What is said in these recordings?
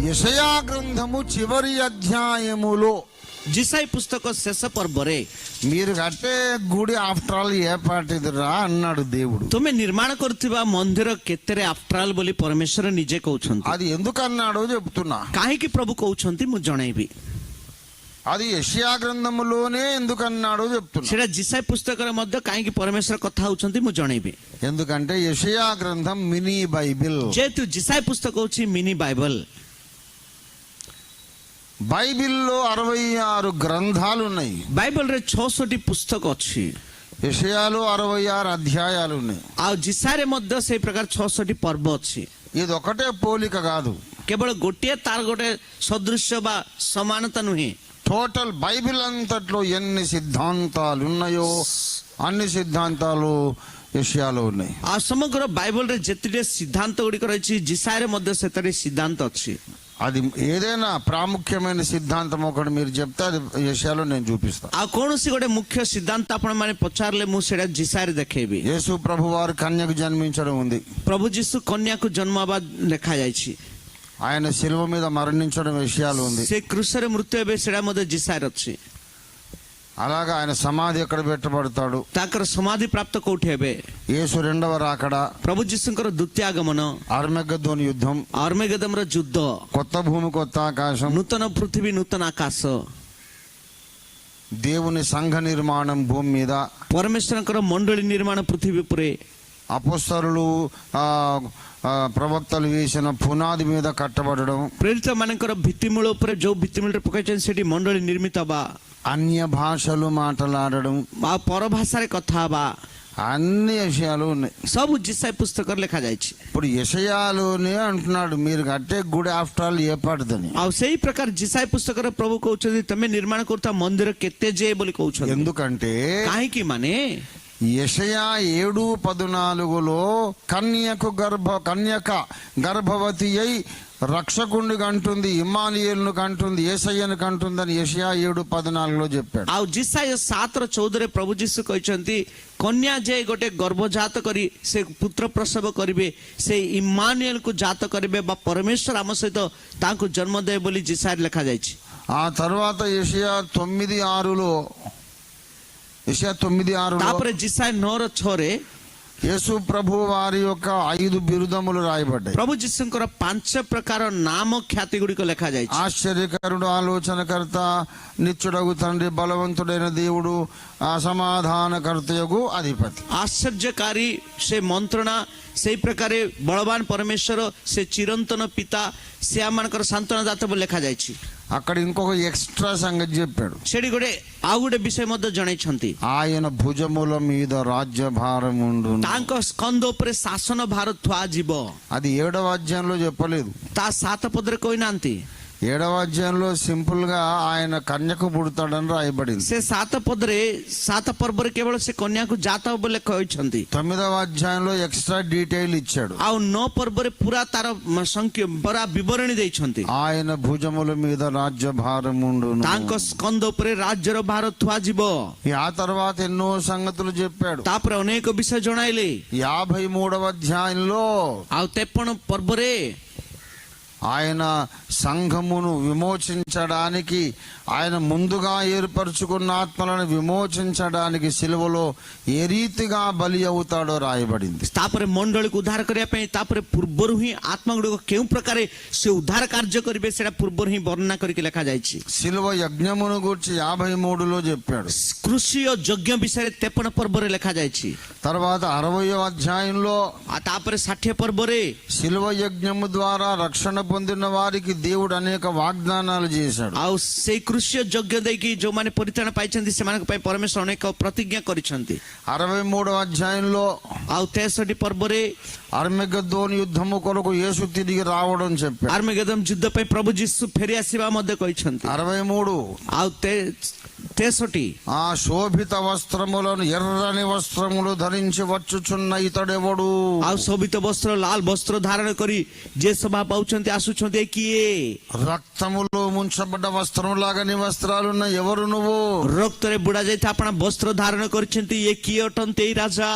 యెషయా గ్రంథము చివరి అధ్యాయములో जिसाई पुस्तक शेष पर्व रे మీరు కట్టే గుడి ఆఫ్టర్ ఆల్ ఏ పాటిదిరా అన్నాడు దేవుడు. तुम्हें निर्माण करुवा मंदिर केतेरे आफ्टर ऑल बोली परमेश्वर निजे कहउछंती. అది ఎందుకు అన్నాడో చెప్తున్నా. काहेकि प्रभु कहउछंती मु जणाइबी. అది యెషయా గ్రంథములోనే ఎందుకు అన్నాడో చెప్తున్నా. सेटा जिसाई पुस्तक रे मध्य काहेकि परमेश्वर कथा होउछंती मु जणाइबी. ఎందుకంటే యెషయా గ్రంథం మినీ బైబిల్. जेतु जिसाई पुस्तक होछि मिनी बाइबल. బైబిల్లో 66 గ్రంథాలు ఉన్నాయి. बाइबल रे 66 पुस्तक अछि. యెషయాలో 66 అధ్యాయాలు ఉన్నాయి. आ जिसारे मध्य से प्रकार 66 पर्व अछि. ఇది ఒకటే పోలిక కాదు. केवल गोटे तार गोटे सदृश्य बा समानता नुहे. టోటల్ బైబిల్ అంతట్లో ఎన్ని సిద్ధాంతాలు ఉన్నాయో అన్ని సిద్ధాంతాలు యెషయాలో ఉన్నాయి. आ समग्र बाइबल रे जेतिले सिद्धांत गुडी रहछि जिसारे मध्य सेतरे सिद्धांत अछि. అది ఏదైనా ప్రాముఖ్యమైన సిద్ధాంతం ఒకటి మీరు చెప్తే అది యెషయాలో నేను చూపిస్తాను. आ कोनोसी गोटे मुख्य सिद्धांत आपण माने पचारले मु सेडा जिसारे देखेबी. యేసు ప్రభువారు కన్యకు జన్మించడం ఉంది. प्रभु जीसु कन्या को जन्माबा लिखा जायछि. ఆయన శిలువ మీద మరణించడం యెషయాలో ఉంది. से क्रूसरे मृत्यु हेबे सेडा मध्य जिसारे अछि. అలాగా ఆయన సమాధి ఎక్కడ పెట్టబడతాడు. ताकर समाधि प्राप्त कोठी हेबे. యేసు రెండవ రాకడ, प्रभु जीसुंकर द्वितीय आगमन, అర్మగెద్దోను యుద్ధం, आर्मेगेदम र युद्ध, కొత్త భూమి కొత్త ఆకాశం, नूतन पृथ्वी नूतन आकाश, దేవుని సంఘ నిర్మాణం భూమి మీద, परमेश्वरंकर मंडली निर्माण पृथ्वी पुरे, అపొస్తలులు ప్రవక్తలు వేసిన పునాది మీద కట్టబడడం, प्रेरित मानकर भित्तिमूल ऊपर जो भित्तिमूल रे पकाइछन सेठी मंडली निर्मित बा, అన్య భాషలు మాట్లాడడం, आ पर भाषा रे कथा बा, అన్ని యెషయాలో ఉన్నాయి. सब जिसाई पुस्तक लिखा जायछि. ఇప్పుడు యెషయాలోనే అంటున్నాడు మీరు కట్టే గుడి ఆఫ్టర్ ఆల్ ఏ పాటిదని. आ सेही प्रकार जिसाई पुस्तक रे प्रभु कहउछथि तमे निर्माण करता मंदिर केते जे बोली कहउछथि. ఎందుకంటే काहेकि माने యెషయా 7:14లో కన్యక గర్భవతి అయి రక్షకుణ్ణి కంటుంది, ఇమ్మానుయేలును కంటుంది, యేసయ్యను కంటుందని యెషయా 7:14లో చెప్పాడు. आ जिसाई 7:14 प्रभु जीसु कहछन्ति कन्या जे गोटे गर्भजात करी से पुत्र प्रसव करिवे से इम्मानुएल को जात करिवे बा परमेश्वर आम सहित तांको जन्म दे बोली जिसाई लिखा जायछि. ఆ తర్వాత యెషయా 9:6లో तापरे जिसाई 9:6 रे యేసు ప్రభు వారి యొక్క 5 బిరుదములు రాయబడ్డాయి. प्रभु जीसुंकर 5 प्रकार नाम ख्याति गुडी को लिखा जायछि. ఆశ్చర్యకరుడు, ఆలోచనకర్త, నిత్యుడగు తండ్రి, బలవంతుడైన దేవుడు, అసమాధానకర్తయగు అధిపతి. आश्चर्यकारी से मंत्रणा से प्रकार बलवान परमेश्वर से चिरंतन पिता से आमनकर सांत्वना दाता बोली लिखा जायछि. అక్కడ ఇంకొక ఎక్స్ట్రా సంగతి చెప్పాడు. सेडी गोटे आ गोटे विषय मध्य जणाइछन्ति ఆయన భుజముల మీద రాజ్యభారం ఉండును. तांको स्कंद उपरे शासन भार थुआ जीव. అది 7వ అధ్యాయంలో చెప్పలేదు. ता 7 पदरे कोइनांती 7వ అధ్యాయంలో సింపుల్ గా ఆయన కన్యకు పుడతాడని రాయబడింది. से 7 पदरे 7 पर्व रे केवल से कन्या को जाता बोले कहछन्ति. 9వ అధ్యాయంలో ఎక్స్ట్రా డీటెయిల్ ఇచ్చాడు. आ 9 पर्व रे पूरा तार संख्या बड़ा विवरणी देइछन्ति. ఆయన భుజముల మీద రాజ్యభారం ఉండును. तांको स्कंद उपरे राज्यर भार थुआ जीव. ఆ తర్వాత ఎన్నో సంగతులు చెప్పాడు. तापर अनेक विषय जणाइले. 53వ అధ్యాయంలో आ 53 पर्व रे ఆయన సంఘమును విమోచించడానికి, ఆయన ముందుగా ఏర్పరచుకున్న ఆత్మలను విమోచించడానికి సిలువలో ఏ రీతిగా బలి అవుతాడో రాయబడింది. तापर मंडल को उद्धार करिया पे तापर पूर्वरु ही आत्मा गुड को केउ प्रकार से उद्धार कार्य करिवे सेटा पूर्वरु ही वर्णना करके लिखा जायछि. సిలువ యజ్ఞమును గురించి 53లో చెప్పాడు. कृषि और यज्ञ विषय 53 पर्व रे लिखा जायछि. తర్వాత 60వ అధ్యాయంలో आ तापर 60 पर्व रे సిలువ యజ్ఞము ద్వారా రక్షణ పొందిన వారికి దేవుడు అనేక వాగ్దానాలు చేశాడు. आ से कृषि यज्ञ देकी जो माने परित्राण पाइछन्ति सेमानक पय परमेश्वर अनेक प्रतिज्ञा करिछन्ति. 63వ అధ్యాయంలో आ 63 पर्व रे అర్మగెద్దోను యుద్ధము కొరకు యేసు తిరిగి రావడం చెప్పాడు. आर्मेगेदम युद्ध पे प्रभु जीसु फेरी आसीबा मध्ये कहिछन्ति. 63 आ 63 ఆ శోభిత వస్త్రములను ఎర్రని వస్త్రములు ధరించి వచ్చుచున్న ఇతడెవడు? ଆଉ ଶୋଭିତ ବସ୍ତ୍ର ଲାଲ ବସ୍ତ୍ର ଧାରଣ କରି ଯେ ସଭା ପାଉଛନ୍ତି ଆସୁଛନ୍ତି ଏ କିଏ? రక్తములో ముంచబడ్డ వస్త్రములాగా నీ వస్త్రాలున్న ఎవరు నువ్వు? ରକ୍ତରେ ବୁଡା ଯାଇଥିବା ଆପଣ ବସ୍ତ୍ର ଧାରଣ କରିଛନ୍ତି ଏ କିଏ ଅଟନ୍ତି? ଏଇ ରାଜା।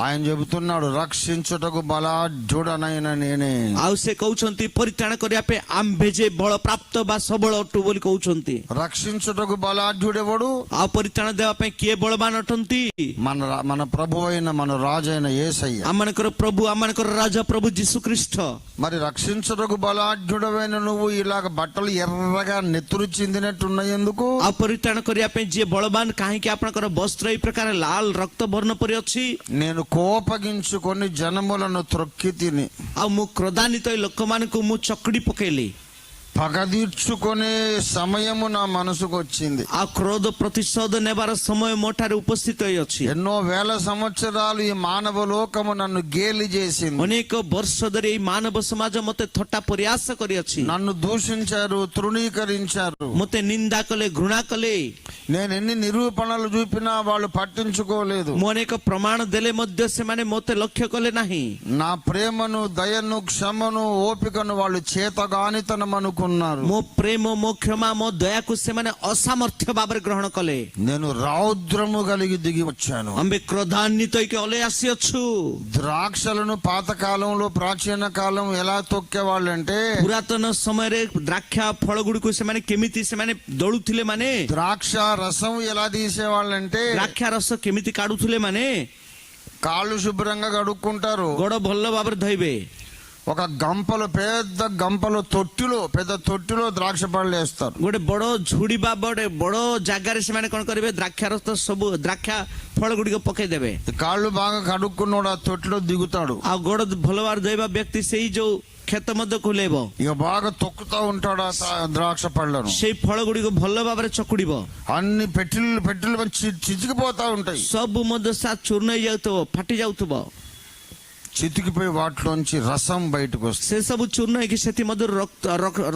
ఆయన చెబుతున్నాడు, రక్షించుటకు బలాఢ్యుడనైన నేనే। ଆଉ ସେ କହୁଛନ୍ତି ପରିତ୍ରାଣ କରିବା ପାଇଁ ଆମ୍ଭେ ଯେ ବଳ ପ୍ରାପ୍ତ ବା ସବଳ ଅଟୁ ବୋଲି କହୁଛନ୍ତି। రక్షించుటకు బలాఢ్యుడెవడు? ଆଉ ପରିତ୍ରାଣ ଦେବା ପାଇଁ କିଏ ବଳବାନ ଅଟନ୍ତି? మన ప్రభు అయిన మన రాజు అయిన యేసయ్య। ଆମମାନଙ୍କର ପ୍ରଭୁ ଆମମାନଙ୍କର ରାଜା ପ୍ରଭୁ ଯୀଶୁ ଖ୍ରୀଷ୍ଟ। మరి రక్షించుటకు బలాఢ్యుడవైన నువ్వు ఇలాగ బట్టలు ఎర్రగా నెత్తురు చిందినట్టున్నాయి ఎందుకు? ଆଉ ପରିତ୍ରାଣ କରିବା ପାଇଁ ଯିଏ ବଳବାନ କାହିଁକି ଆପଣଙ୍କର ବସ୍ତ୍ର ଏଇ ପ୍ରକାର ଲାଲ ରକ୍ତ ବର୍ଣ୍ଣ ପରି ଅଛି? నేను కోపగించుకొని జనములను త్రొక్కి తిని ଆଉ ମୁଁ କ୍ରୋଧାନ୍ୱିତ ଏଇ ଲୋକମାନଙ୍କୁ ମୁଁ ଚକଡ଼ି ପକେଇଲି। పగ తీర్చుకునే సమయము నా మనసుకు వచ్చింది। ଆଉ କ୍ରୋଧ ପ୍ରତିଶୋଧ ନେବାର ସମୟ ମୋ ଠାରେ ଉପସ୍ଥିତ ଅଛି। ఎన్నో వేల సంవత్సరాలు ఈ మానవ లోకము నన్ను గేలి చేసింది। ଅନେକ ବର୍ଷ ଧରି ଏଇ ମାନବ ସମାଜ ମତେ ଥଟ୍ଟା ପରିହାସ କରିଅଛି। నన్ను దూషించారు, తృణీకరించారు। ମତେ ନିନ୍ଦା କଲେ, ଘୃଣା କଲେ। నేను ఎన్ని నిరూపణలు చూపినా వాళ్ళు పట్టించుకోలేదు। ମୁଁ ଅନେକ ପ୍ରମାଣ ଦେଲେ ମଧ୍ୟ ସେମାନେ ମତେ ଲକ୍ଷ୍ୟ କଲେ ନାହିଁ। నా ప్రేమను, దయను, క్షమను, ఓపికను వాళ్ళు చేతగానితనం అనుకున్నారు। ମୋ ପ୍ରେମ, ମୋ କ୍ଷମା, ମୋ ଦୟାକୁ ସେମାନେ ଅସାମର୍ଥ୍ୟ ଭାବରେ ଗ୍ରହଣ କଲେ। నేను రౌద్రము కలిగి దిగి వచ్చాను। ଆମ୍ଭେ କ୍ରୋଧାନ୍ୱିତ ହେଇକି ଓହ୍ଲେଇ ଆସିଅଛୁ। ద్రాక్షలను పాతకాలంలో ప్రాచీన కాలం ఎలా తొక్కేవాళ్ళంటే, ପୁରାତନ ସମୟରେ ଦ୍ରାକ୍ଷା ଫଳ ଗୁଡ଼ିକୁ ସେମାନେ କେମିତି ସେମାନେ ଦଳୁଥିଲେ, ମାନେ ద్రాక్ష రసం ఎలా తీసేవాళ్ళంటే, ଦ୍ରାକ୍ଷା ରସ କେମିତି କାଢୁଥିଲେ, ମାନେ కాళ్ళు శుభ్రంగా కడుక్కుంటారు। ଗୋଡ ଭଲ ଭାବରେ ଧୋଇବେ। ఒక గంపలో, పెద్ద గంపలో, పెద్ద తొట్టిలో ద్రాక్ష పళ్ళు వేస్తారు। ଗୋଟେ ବଡ ଝୁଡି ବା ବଡ ଜାଗାରେ ସେମାନେ କଣ କରିବେ, ଦ୍ରାକ୍ଷା ରସ ସବୁ ଦ୍ରାକ୍ଷା ଫଳ ଗୁଡ଼ିକ ପକେଇଦେବେ। కాళ్ళు బాగా కడుక్కున్నాడు ఆ తొట్టిలో దిగుతాడు। ଆଉ ଗୋଡ ଭଲ ଭାବରେ ଧୋଇବା ବ୍ୟକ୍ତି ସେଇ ଯୋଉ କ୍ଷେତ ମଧ୍ୟ ଖୋଲେଇବ। ఇక బాగా తొక్కుతా ఉంటాడు ఆ ద్రాక్ష పళ్ళను। ସେଇ ଫଳ ଗୁଡ଼ିକ ଭଲ ଭାବରେ ଚକୁଡିବ। అన్ని పెట్టిలు చితికిపోతా ఉంటాయి। ସବୁ ମଧ୍ୟ ଚୂର୍ଣ୍ଣ ହେଇଯାଉଥିବ, ଫାଟି ଯାଉଥିବ। చితికిపోయి వాటిలోంచి రసం బయటకు వస్తుంది। ସେ ସବୁ ଚୂର୍ଣ୍ଣ ହେଇକି ସେଥି ମଧ୍ୟରୁ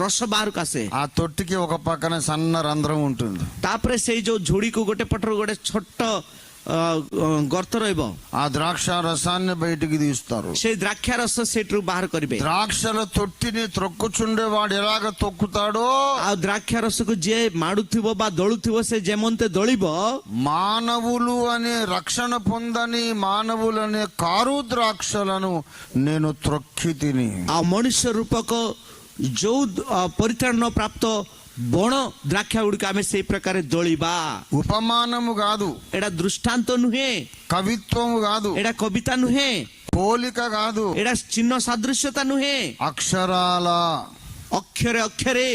ରସ ବାହାରକୁ ଆସେ। ఆ తొట్టికి ఒక పక్కన సన్న రంధ్రం ఉంటుంది। ତାପରେ ସେଇ ଯୋଉ ଝୁଡିକୁ ଗୋଟେ ପଟରୁ ଗୋଟେ ଛୋଟ ଗର୍ତ୍ତ ରହିବ। ఆ ద్రాక్ష రసాన్ని బయటికి తీస్తారు। ସେଇ ଦ୍ରାକ୍ଷା ରସ ସେଇଠୁ ବାହାର କରିବେ। ద్రాక్షల తొట్టిని త్రొక్కుచుండే వాడు ఎలాగ తొక్కుతాడో, ଆଉ ଦ୍ରାକ୍ଷା రసକୁ ଯିଏ ମାଡୁଥିବ ବା ଦଳୁଥିବ ସେ ଯେମନ୍ତେ ଦଳିବ, మానవులు అనే రక్షణ పొందని మానవులు అనే కారు ద్రాక్షలను నేను త్రొక్కి తిని। ଆଉ ମଣିଷ ରୂପକ ଯୋଉ ପରିତ୍ରାଣ ପ୍ରାପ୍ତ ବଣ ଦ୍ରାକ୍ଷା ଗୁଡିକ ଆମେ ସେଇ ପ୍ରକାର ଦଳିବା। ఉపమానము కాదు, ଏଇଟା ଦୃଷ୍ଟାନ୍ତ ନୁହେଁ, కవిత్వము కాదు, ଏଇଟା କବିତା ନୁହେଁ, పోలిక కాదు, ଏଇଟା ଚିହ୍ନ ସାଦୃଶ୍ୟତା ନୁହେଁ, అక్షరాల ଅକ୍ଷରେ ଅକ୍ଷରେ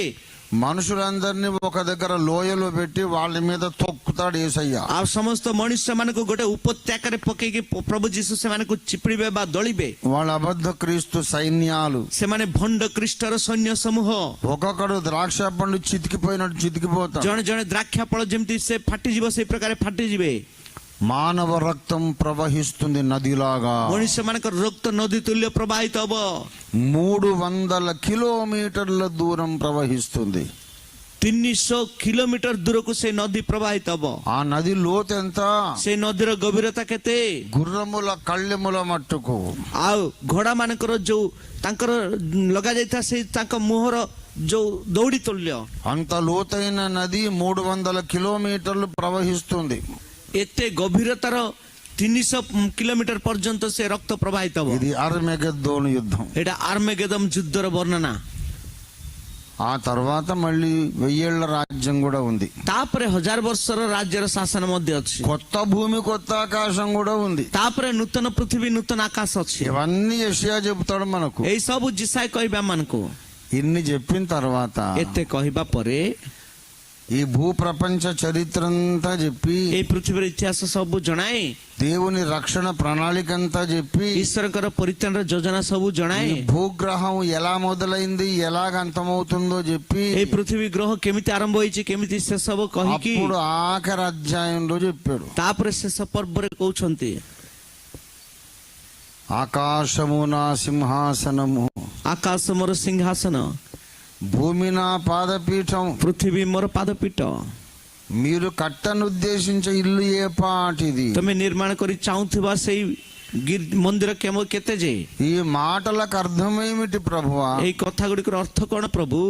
మనుషులందరినీ ఒక దగ్గర లోయలో పెట్టి వాళ్ళ మీద తొక్కుతాడు యేసయ్య। ଆଉ ସମସ୍ତ ମଣିଷ ମାନଙ୍କୁ ଗୋଟେ ଉପତ୍ୟକାରେ ପକେଇକି ପ୍ରଭୁ ଯୀଶୁ ସେମାନଙ୍କୁ ଚିପିବେ ବା ଦଳିବେ। వాళ్ళ అబద్ధ క్రీస్తు సైన్యాలు, ସେମାନେ ଭଣ୍ଡ ଖ୍ରୀଷ୍ଟର ସୈନ୍ୟ ସମୂହ। ఒక్కొక్కడు ద్రాక్ష పండు చితికిపోయినట్టు చితికిపోతాడు। ଜଣେ ଜଣେ ଦ୍ରାକ୍ଷା ଫଳ ଯେମିତି ସେ ଫାଟିଯିବ ସେଇ ପ୍ରକାର ଫାଟିଯିବେ। మానవ రక్తం ప్రవహిస్తుంది నదిలాగా। ମଣିଷ ମାନଙ୍କର ରକ୍ତ ନଦୀ ତୁଲ୍ୟ ପ୍ରବାହିତ ହବ। 300 కిలోమీటర్ల దూరం ప్రవహిస్తుంది। 300 କିଲୋମିଟର ଦୂରକୁ ସେ ନଦୀ ପ୍ରବାହିତ ହବ। ఆ నది లోతు ఎంత? ସେ ନଦୀର ଗଭୀରତା କେତେ? గుర్రముల కళ్ళెముల మట్టుకు। ଆଉ ଘୋଡା ମାନଙ୍କର ଯୋଉ ତାଙ୍କର ଲଗା ଯାଇଥିବା ସେଇ ତାଙ୍କ ମୁହଁର ଯୋଉ ଦୌଡ଼ି ତୁଲ୍ୟ। అంత లోతైన నది 300 కిలోమీటర్లు ప్రవహిస్తుంది। ଏତେ ଗଭୀରତାର 300 କିଲୋମିଟର ପର୍ଯ୍ୟନ୍ତ ସେ ରକ୍ତ ପ୍ରବାହିତ ହବ। ఇది అర్మగెద్దోను యుద్ధం। ଏଇଟା ଆର୍ମେଗେଦମ୍ ଯୁଦ୍ଧର ବର୍ଣ୍ଣନା। ఆ తర్వాత మళ్ళీ 1000 ఏళ్ల రాజ్యం కూడా ఉంది। ତାପରେ 1000 ବର୍ଷର ରାଜ୍ୟର ଶାସନ ମଧ୍ୟ ଅଛି। కొత్త భూమి, కొత్త ఆకాశం కూడా ఉంది। ତାପରେ ନୂତନ ପୃଥିବୀ, ନୂତନ ଆକାଶ ଅଛି। ఇవన్నీ యెషయా చెబుతాడు మనకు। ଏଇ ସବୁ ଜିସାଇ କହିବା ମାନଙ୍କୁ। ఇన్ని చెప్పిన తర్వాత ଏତେ କହିବା ପରେ ఈ భూ ప్రపంచ చరిత్ర అంతా చెప్పి, ଏଇ ପୃଥିବୀର ଇତିହାସ ସବୁ ଜଣାଏ, దేవుని రక్షణ ప్రణాళిక అంతా చెప్పి, ଈଶ୍ୱରଙ୍କର ପରିତ୍ରାଣର ଯୋଜନା ସବୁ ଜଣାଏ, భూగ్రహం ఎలా మొదలైంది, ఎలాగ అంతమవుతుందో చెప్పి, ଏଇ ପୃଥିବୀ ଗ୍ରହ କେମିତି ଆରମ୍ଭ ହେଇଛି, କେମିତି ଶେଷ ହବ କହିକି అప్పుడు ఆఖరి అధ్యాయంలో చెప్పాడు। ତାପରେ శେଷ ପର୍ବରେ କହୁଛନ୍ତି, ఆకాశము నా సింహాసనము, ଆକାଶ ମୋର ସିଂହାସନ, భూమి నా పాదపీఠం, ପୃଥିବୀ ମୋର ପାଦପୀଠ, మీరు కట్టనుద్దేశించే ఇల్లు ఏ పాటిది? ତମେ ନିର୍ମାଣ କରି ଚାହୁଁଥିବା ସେଇ ମନ୍ଦିର କେତେ ଯେ? ఈ మాటలకు అర్థమేమిటి ప్రభువా? ଏଇ କଥା ଗୁଡ଼ିକର ଅର୍ଥ କଣ ପ୍ରଭୁ?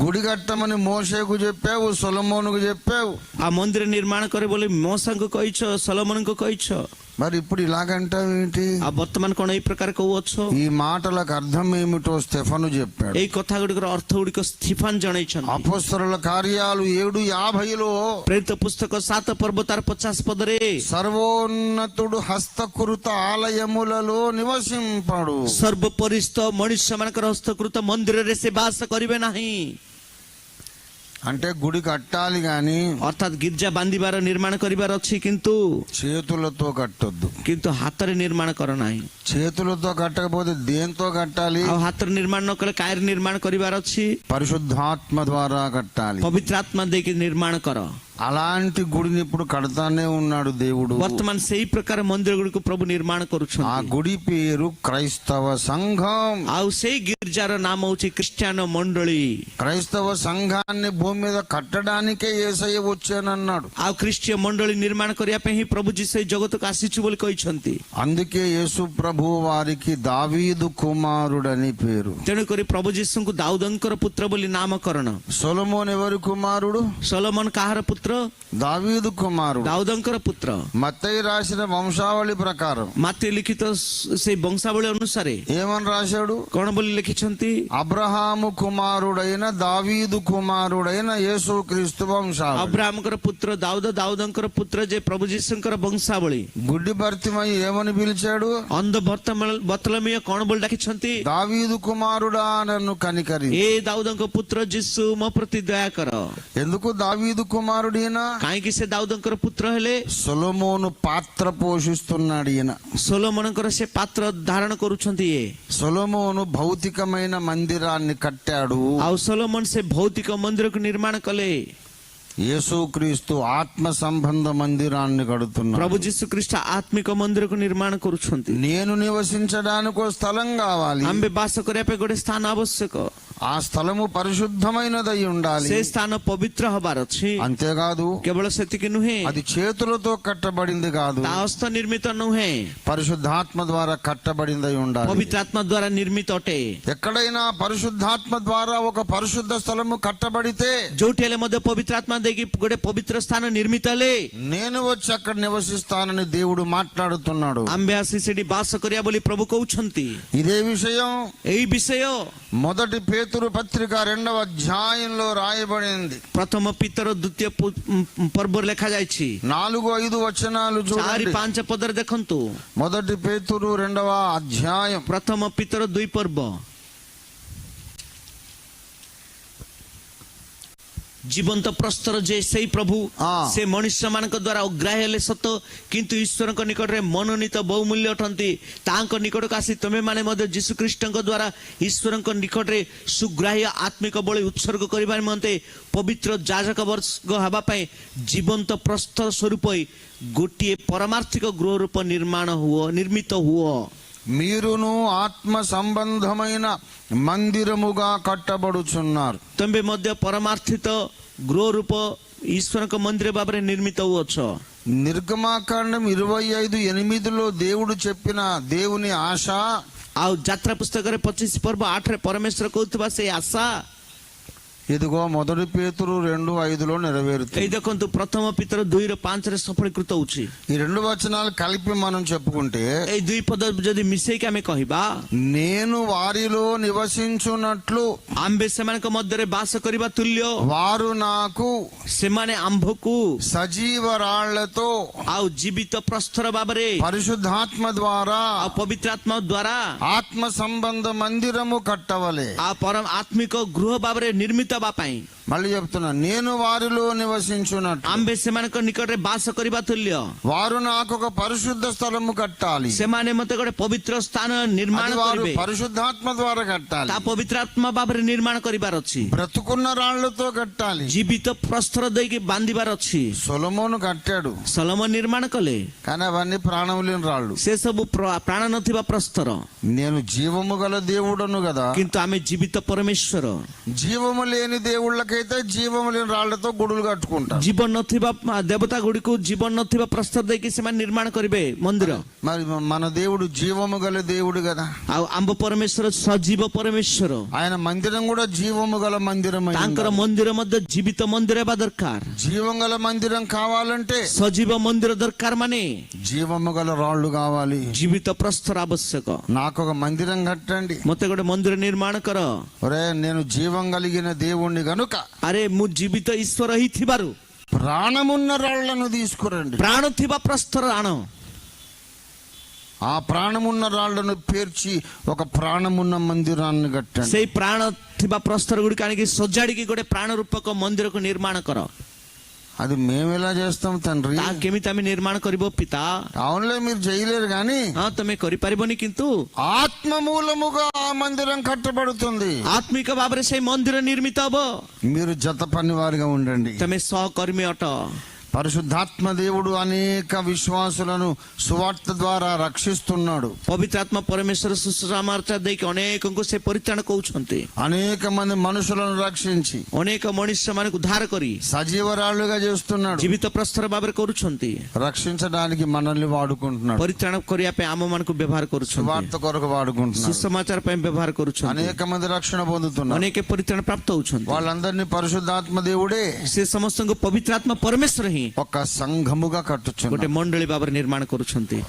గుడి కట్టమని మోషేకు చెప్పావు, సొలొమోనుకు చెప్పావు. ఆ ମନ୍ଦିର ନିର୍ମାଣ କରେ ବୋଲି ମୋସାଙ୍କୁ କହିଛ, ସଲୋମନଙ୍କୁ କହିଛ. మరి ఇప్పుడు ఇలాగంటావు ఏంటి? ଆଉ ବର୍ତ୍ତମାନ କଣ ଏଇ ପ୍ରକାର କହୁଅଛ? ఈ మాటలకు అర్థం ఏమిటో స్టెఫను చెప్పాడు. ଏଇ କଥା ଗୁଡ଼ିକର ଅର୍ଥ ଗୁଡ଼ିକ ସ୍ତିଫାନ ଜଣେଇଛନ୍ତି. అపొస్తలుల కార్యాలు 7:50లో ପ୍ରେରିତ ପୁସ୍ତକ 7 ପର୍ବ ତାର 50 ପଦରେ సర్వోన్నతుడు హస్తకృత ఆలయములలో నివసింపడు. ସର୍ବପରିସ୍ଥ ମଣିଷ ମାନଙ୍କର ହସ୍ତକୃତ ମନ୍ଦିରରେ ସେ ବାସ କରିବେ ନାହିଁ. అంటే గుడి కట్టాలి గాని ଅର୍ଥାତ୍ ଗିର୍ଜା ବାନ୍ଧିବାର ନିର୍ମାଣ କରିବାର ଅଛି, କିନ୍ତୁ చేతులతో కట్టొద్దు. ହାତରେ ନିର୍ମାଣ କର ନାହିଁ. చేతులతో కట్టకపోతే దేంతో కట్టాలి? ଆଉ ହାତରେ ନିର୍ମାଣ ନ କଲେ କାୟରେ ନିର୍ମାଣ କରିବାର ଅଛି? పరిశుద్ధాత్మ ద్వారా కట్టాలి. ପବିତ୍ର ଆତ୍ମା ଦେଇକି ନିର୍ମାଣ କର. అలాంటి గుడిని ఇప్పుడు కడతానే ఉన్నాడు దేవుడు. ବର୍ତ୍ତମାନ ସେଇ ପ୍ରକାର ମନ୍ଦିର ଗୁଡ଼ିକୁ ପ୍ରଭୁ ନିର୍ମାଣ ఆ କରୁଛନ୍ତି. గుడి పేరు క్రైస్తవ సంఘం. ଆଉ ସେଇ ଗିର୍ଜାର ନାମ ହଉଛି ଖ୍ରୀଷ୍ଟିଆନ ମଣ୍ଡଳୀ. క్రైస్తవ సంఘాన్ని భూమి మీద కట్టడానికే యేసయ్య వచ్చానన్నాడు. ଆଉ ଖ୍ରୀଷ୍ଟୀୟ ମଣ୍ଡଳୀ ନିର୍ମାଣ କରିବା ପାଇଁ ହିଁ ପ୍ରଭୁ ଯୀଶୁ ଏଇ ଜଗତକୁ ଆସିଛୁ ବୋଲି କହିଛନ୍ତି. అందుకే యేసు ప్రభు వారికి దావీదు కుమారుడని పేరు. ତେଣୁକରି ପ୍ରଭୁ ଯୀଶୁଙ୍କୁ ଦାଉଦଙ୍କର ପୁତ୍ର ବୋଲି ନାମକରଣ. సొలొమోన్ ఎవరి కుమారుడు? ସଲୋମନ କାହାର ପୁତ୍ର? దావీదు కుమారుడు. ଦାଉଦଙ୍କର పుତ୍ର. మత్తయి రాసిన వంశావళి ప్రకారం ମାତେ ଲିଖିତ ସେଇ ବଂଶାବଳୀ ଅନୁସାରେ ఏమని రాశాడు? କଣ ବୋଲି ଲେଖିଛନ୍ତି? అబ్రహాము కుమారుడైన దావీదు కుమారుడైన యేసుక్రీస్తు వంశావళి. అబ్రాహాముଙ୍କର పుତ୍ର ଦାଉଦ, ଦାଉଦଙ୍କର పుତ୍ର ଯେ ପ୍ରଭୁ ଯୀଶୁଙ୍କର ବଂଶାବଳୀ. గుడ్డి భర్తిమయ్య ఏమని పిలిచాడు? ଅନ୍ଧ ବତଲମୀୟ କଣ ବୋଲି ଡାକିଛନ୍ତି? దావీదు కుమారుడా నన్ను కనికరి. ଏ ଦାଉଦଙ୍କ ପୁତ୍ର ଯୀଶୁ ମୋ ପ୍ରତି ଦୟା କର. ఎందుకు దావీదు కుమారుడు ఈయన? କାହିଁକି ସେ ଦାଉଦଙ୍କର ପୁତ୍ର ହେଲେ? సొలొమోను పాత్ర పోషిస్తున్నాడు ఈయన. ସୋଲୋମନଙ୍କର ସେ ପାତ୍ର ଧାରଣ କରୁଛନ୍ତି ଇଏ. సొలొమోను భౌతికమైన మందిరాన్ని కట్టాడు. ଆଉ ସୋଲୋମନ ସେ ଭୌତିକ ମନ୍ଦିରକୁ ନିର୍ମାଣ କଲେ. యేసుక్రీస్తు ఆత్మ సంబంధ మందిరాన్ని కడుతున్నాడు. ପ୍ରଭୁ ଯୀଶୁ ଖ୍ରୀଷ୍ଟ ଆତ୍ମିକ ମନ୍ଦିରକୁ ନିର୍ମାଣ କରୁଛନ୍ତି. నేను నివసించడానికి ఒక స్థలం కావాలి. ଆମ୍ଭେ ବାସ କରିବା ପାଇଁ ଗୋଟେ ସ୍ଥାନ ଆବଶ୍ୟକ. ఆ స్థలము పరిశుద్ధమైనదై ఉండాలి. ସେ ସ୍ଥାନ ପବିତ୍ର ହବାର ଅଛି. అంతేకాదు କେବଳ ସେତିକି ନୁହେଁ, అది చేతులతో కట్టబడింది కాదు, ତା ହସ୍ତ ନିର୍ମିତ ନୁହେଁ, పరిశుద్ధాత్మ ద్వారా కట్టబడిందై ఉండాలి. ପବିତ୍ର ଆତ୍ମା ଦ୍ୱାରା ନିର୍ମିତ ଅଟେ. ఎక్కడైనా పరిశుద్ధాత్మ ద్వారా ఒక పరిశుద్ధ స్థలము కట్టబడితే ଯୋଉଠି ହେଲେ ମଧ୍ୟ ପବିତ୍ର ଆତ୍ମା ଦେଇକି ଗୋଟେ ପବିତ୍ର ସ୍ଥାନ ନିର୍ମିତ ହେଲେ నేను వచ్చి అక్కడ నివసిస్తానని దేవుడు మాట్లాడుతున్నాడు. ଆମ୍ଭେ ଆସି ସେଠି ବାସ କରିବା ବୋଲି ପ୍ରଭୁ କହୁଛନ୍ତି. ఇదే విషయం ଏଇ ବିଷୟ మొదటి పేతురు పత్రిక 2వ అధ్యాయంలో రాయబడింది. ପ୍ରଥମ ପିତର ଦ୍ୱିତୀୟ ପର୍ବରେ ଲେଖାଯାଇଛି. 4-5 వచనాలు 4, చూడండి. 5 ପଦରେ ଦେଖନ୍ତୁ. మొదటి పేతురు 2వ అధ్యాయం ପ୍ରଥମ ପିତର 2 ପର୍ବ. ଜୀବନ୍ତ ପ୍ରସ୍ତର ଯେ ସେଇ ପ୍ରଭୁ ସେ ମନୁଷ୍ୟ ମାନଙ୍କ ଦ୍ୱାରା ଅଗ୍ରାହ୍ୟ ହେଲେ ସତ, କିନ୍ତୁ ଈଶ୍ୱରଙ୍କ ନିକଟରେ ମନୋନୀତ ବହୁମୂଲ୍ୟ ଅଟନ୍ତି. ତାଙ୍କ ନିକଟକୁ ଆସି ତମେ ମାନେ ମଧ୍ୟ ଯୀଶୁ ଖ୍ରୀଷ୍ଟଙ୍କ ଦ୍ୱାରା ଈଶ୍ୱରଙ୍କ ନିକଟରେ ସୁଗ୍ରାହ୍ୟ ଆତ୍ମିକ ବଳି ଉତ୍ସର୍ଗ କରିବା ନିମନ୍ତେ ପବିତ୍ର ଯାଜକ ବର୍ଗ ହେବା ପାଇଁ ଜୀବନ୍ତ ପ୍ରସ୍ତର ସ୍ୱରୂପ ଗୋଟିଏ ପରମାର୍ଥିକ ଗୃହ ରୂପ ନିର୍ମିତ ହୁଅ. మీరును ఆత్మ సంబంధమైన మందిరముగా కట్టబడుచున్నారు. ତମେ ମଧ୍ୟ ପରମାର୍ଥିତ ଗୃହ ରୂପ ଈଶ୍ୱରଙ୍କ ମନ୍ଦିର ଭାବରେ ନିର୍ମିତ ହୁଅଛ. నిర్గమాకాండం 25:8లో దేవుడు చెప్పిన దేవుని ఆశ, ଆଉ ଯାତ୍ରା ପୁସ୍ତକରେ 25 ପର୍ବ 8ରେ ପରମେଶ୍ୱର କହୁଥିବା ସେଇ ଆଶା ఇదిగో మొదటి పేతురు 2:5లో నెరవేరుతుంది. ଏଇ ଦେଖନ୍ତୁ ପ୍ରଥମ ପିତର 2:5ରେ ସଫଳୀକୃତ ହଉଛି. ఈ 2 వచనాలు కలిపి మనం చెప్పుకుంటే ଏଇ 2 ପଦ ଯଦି ମିଶେଇକି ଆମେ କହିବା, నేను వారిలో నివసించున్నట్లు ଆମ୍ଭେ ସେମାନଙ୍କ ମଧ୍ୟରେ ବାସ କରିବା ତୁଲ୍ୟ వారు నాకు ସେମାନେ ଆମ୍ଭକୁ సజీవ రాళ్లతో ଆଉ ଜୀବିତ ପ୍ରସ୍ତର ଭାବରେ పరిశుద్ధాత్మ ద్వారా ଆଉ ପବିତ୍ର ଆତ୍ମା ଦ୍ୱାରା ఆత్మ సంబంధ మందిరము కట్టవలే. ଆଉ ପରମ ଆତ୍ମିକ ଗୃହ ଭାବରେ ନିର୍ମିତ ହେବା ପାଇଁ. మళ్ళీ చెప్తున్నా, నేను వారిలో నివసించున్నట్టు ଆମ୍ଭେ ସେମାନଙ୍କ ନିକଟରେ ବାସ କରିବା ତୁଲ୍ୟ వారు నాకు ఒక పరిశుద్ధ స్థలము కట్టాలి. ସେମାନେ ମତେ ଗୋଟେ ପବିତ୍ର ସ୍ଥାନ ନିର୍ମାଣ అది వారు କରିବେ. పరిశుద్ధాత్మ ద్వారా కట్టాలి. ତା ପବିତ୍ର ଆତ୍ମା ଭାବରେ ନିର୍ମାଣ କରିବାର ଅଛି. బ్రతుకున్న రాళ్లతో కట్టాలి. ଜୀବିତ ପ୍ରସ୍ତର ଦେଇକି ବାନ୍ଧିବାର ଅଛି. సొలొమోను కట్టాడు, ସଲୋମନ ନିର୍ମାଣ కలే, కానీ అవన్నీ ప్రాణం లేని రాళ్ళు. ସେ ସବୁ ପ୍ରାଣ ନଥିବା ପ୍ରସ୍ତର. నేను జీవము గల దేవుడను కదా, କିନ୍ତୁ ଆମେ ଜୀବିତ ପରମେଶ୍ୱର. జీవము లేని లేని దేవుళ్ళకైతే జీవము లేని రాళ్లతో గుడులు కట్టుకుంటారు. ଜୀବନ ନଥିବା ଦେବତା ଗୁଡ଼ିକୁ ଜୀବନ ନଥିବା ପ୍ରସ୍ତାବ ଦେଇକି ସେମାନେ ନିର୍ମାଣ କରିବେ ମନ୍ଦିର. మరి మన దేవుడు జీవము గల దేవుడు కదా. ଆଉ ଆମ୍ବ ପରମେଶ୍ୱର ସଜୀବ ପରମେଶ୍ୱର. ఆయన మందిరం కూడా జీవము గల మందిరం అయి ତାଙ୍କର ఉండాలి. ମନ୍ଦିର ମଧ୍ୟ ଜୀବିତ ମନ୍ଦିର ହେବା ଦରକାର. జీవం గల మందిరం కావాలంటే ସଜୀବ ମନ୍ଦିର ଦରକାର ମାନେ జీవము గల రాళ్ళు కావాలి. ଜୀବିତ ପ୍ରସ୍ତର ଆବଶ୍ୟକ. నాకు ఒక మందిరం కట్టండి. ମତେ ଗୋଟେ ମନ୍ଦିର ନିର୍ମାଣ କର. ఒరే నేను జీవం కలిగిన దేవుణ్ణి గనుక ଆରେ ମୁଁ ଜୀବିତ ଈଶ୍ୱର ହେଇଥିବାରୁ ప్రాణమున్న రాళ్లను తీసుకురండి. ପ୍ରାଣ ଥିବା ପ୍ରସ୍ତର ଆଣ. ఆ ప్రాణమున్న రాళ్లను పేర్చి ఒక ప్రాణమున్న మందిరాన్ని కట్టండి. ସେଇ ପ୍ରାଣ ଥିବା ପ୍ରସ୍ତର ଗୁଡ଼ିକ ଆଣିକି ସଜାଡ଼ିକି ଗୋଟେ ପ୍ରାଣ ରୂପକ ମନ୍ଦିରକୁ ନିର୍ମାଣ କର. అది మేము ఎలా చేస్తాం తండ్రి? ତାହା କେମିତି ଆମେ ନିର୍ମାଣ କରିବ ପିତା? అవునులే మీరు చేయలేరు గాని ହଁ ତମେ କରିପାରିବନି, କିନ୍ତୁ ఆత్మ మూలముగా ఆ మందిరం కట్టబడుతుంది. ଆତ୍ମିକ ଭାବରେ ସେଇ ମନ୍ଦିର ନିର୍ମିତ ହବ. మీరు జత పని వారిగా ఉండండి. ତମେ ସହକର୍ମୀ ଅଟ. పరిశుద్ధాత్మ దేవుడు అనేక విశ్వాసులను సువార్త ద్వారా రక్షిస్తున్నాడు. ପବିତ୍ର ଆତ୍ମା ପରମେଶ୍ୱର ସୁସମାଚାର ଦେଇକି ଅନେକଙ୍କୁ ସେ ପରିତ୍ରାଣ କହୁଛନ୍ତି. అనేక మంది మనుషులను రక్షించి ଅନେକ ମଣିଷ ମାନଙ୍କୁ ଉଦ୍ଧାର କରି సజీవరాళ్ళుగా చేస్తున్నాడు. ଜୀବିତ ପ୍ରସ୍ତର ଭାବରେ କରୁଛନ୍ତି. రక్షించడానికి మనల్ని వాడుకుంటున్నాడు. ପରିତ୍ରାଣ କରିବା ପାଇଁ ଆମ ମାନଙ୍କୁ ବ୍ୟବହାର କରୁଛନ୍ତି. సువార్త కొరకు వాడుకుంటున్నాడు. ସୁସମାଚାର ପାଇଁ ବ୍ୟବହାର କରୁଛନ୍ତି. అనేక మంది రక్షణ పొందుతున్నారు. ଅନେକ ପରିତ୍ରାଣ ପ୍ରାପ୍ତ ହଉଛନ୍ତି. వాళ్ళందరినీ పరిశుద్ధాత్మ దేవుడే ସେ ସମସ୍ତଙ୍କୁ ପବିତ୍ର ଆତ୍ମା ପରମେଶ୍ୱର ହିଁ ఒక సంఘముగా ଗୋଟେ కట్టుచున్నాడు. ମଣ୍ଡଳୀ ଭାବରେ ନିର୍ମାଣ କରୁଛନ୍ତି.